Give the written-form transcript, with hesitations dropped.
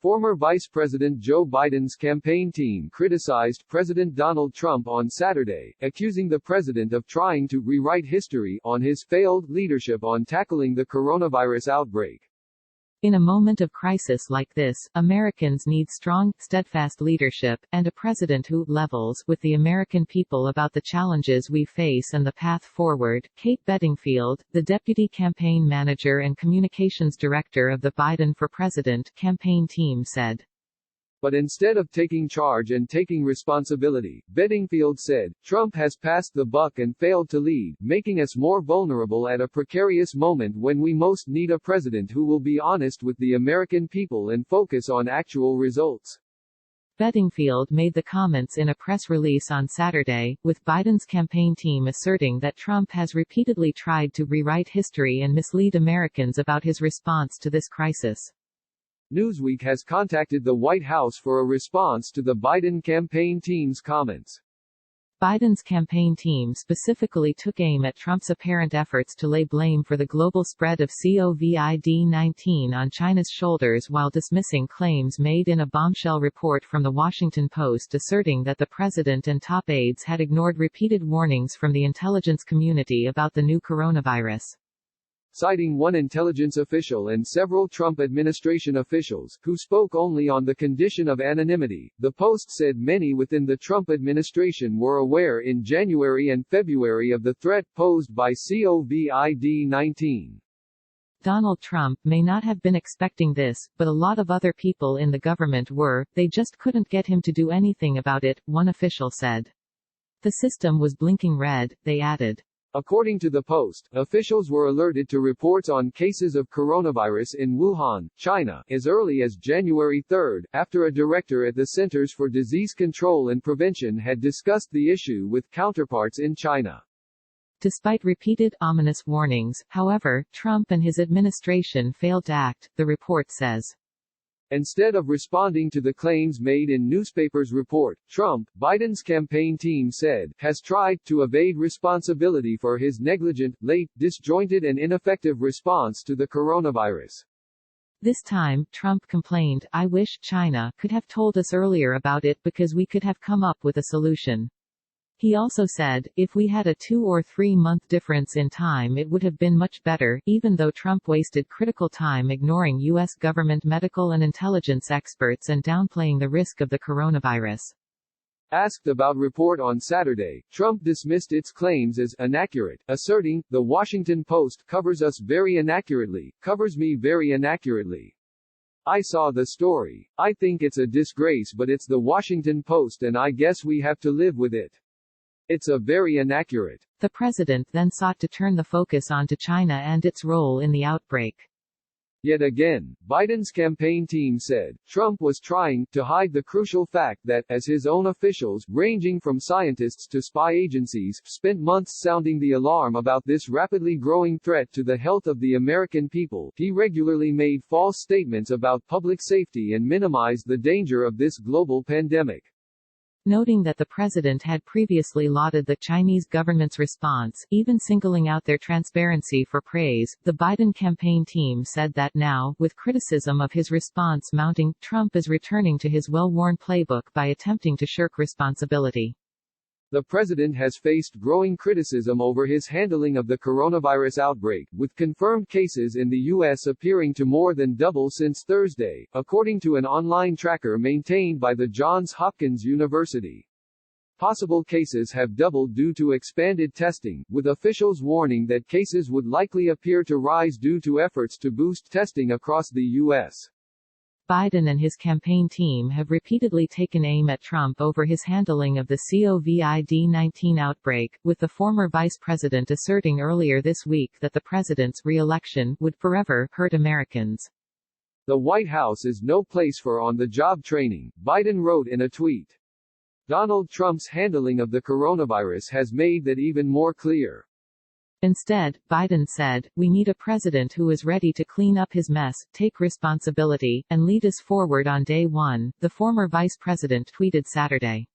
Former Vice President Joe Biden's campaign team criticized President Donald Trump on Saturday, accusing the president of trying to rewrite history on his failed leadership on tackling the coronavirus outbreak. In a moment of crisis like this, Americans need strong, steadfast leadership, and a president who levels with the American people about the challenges we face and the path forward. Kate Bedingfield, the deputy campaign manager and communications director of the Biden for President campaign team said. But instead of taking charge and taking responsibility, Bedingfield said, Trump has passed the buck and failed to lead, making us more vulnerable at a precarious moment when we most need a president who will be honest with the American people and focus on actual results. Bedingfield made the comments in a press release on Saturday, with Biden's campaign team asserting that Trump has repeatedly tried to rewrite history and mislead Americans about his response to this crisis. Newsweek has contacted the White House for a response to the Biden campaign team's comments. Biden's campaign team specifically took aim at Trump's apparent efforts to lay blame for the global spread of COVID-19 on China's shoulders while dismissing claims made in a bombshell report from The Washington Post asserting that the president and top aides had ignored repeated warnings from the intelligence community about the new coronavirus. Citing one intelligence official and several Trump administration officials, who spoke only on the condition of anonymity, the Post said many within the Trump administration were aware in January and February of the threat posed by COVID-19. Donald Trump may not have been expecting this, but a lot of other people in the government were, they just couldn't get him to do anything about it, one official said. The system was blinking red, they added. According to the Post, officials were alerted to reports on cases of coronavirus in Wuhan, China, as early as January 3, after a director at the Centers for Disease Control and Prevention had discussed the issue with counterparts in China. Despite repeated, ominous warnings, however, Trump and his administration failed to act, the report says. Instead of responding to the claims made in newspapers' report, Trump, Biden's campaign team said, has tried to evade responsibility for his negligent, late, disjointed and ineffective response to the coronavirus. This time, Trump complained, I wish China could have told us earlier about it because we could have come up with a solution. He also said, if we had a 2 or 3 month difference in time it would have been much better, even though Trump wasted critical time ignoring U.S. government medical and intelligence experts and downplaying the risk of the coronavirus. Asked about report on Saturday, Trump dismissed its claims as inaccurate, asserting, The Washington Post covers us very inaccurately, covers me very inaccurately. I saw the story. I think it's a disgrace, but it's the Washington Post and I guess we have to live with it. It's a very inaccurate. The president then sought to turn the focus onto China and its role in the outbreak. Yet again, Biden's campaign team said, Trump was trying to hide the crucial fact that, as his own officials, ranging from scientists to spy agencies, spent months sounding the alarm about this rapidly growing threat to the health of the American people, he regularly made false statements about public safety and minimized the danger of this global pandemic. Noting that the president had previously lauded the Chinese government's response, even singling out their transparency for praise, the Biden campaign team said that now, with criticism of his response mounting, Trump is returning to his well-worn playbook by attempting to shirk responsibility. The president has faced growing criticism over his handling of the coronavirus outbreak, with confirmed cases in the U.S. appearing to more than double since Thursday, according to an online tracker maintained by the Johns Hopkins University. Possible cases have doubled due to expanded testing, with officials warning that cases would likely appear to rise due to efforts to boost testing across the U.S. Biden and his campaign team have repeatedly taken aim at Trump over his handling of the COVID-19 outbreak, with the former vice president asserting earlier this week that the president's re-election would forever hurt Americans. The White House is no place for on-the-job training, Biden wrote in a tweet. Donald Trump's handling of the coronavirus has made that even more clear. Instead, Biden said, we need a president who is ready to clean up his mess, take responsibility, and lead us forward on day one, the former vice president tweeted Saturday.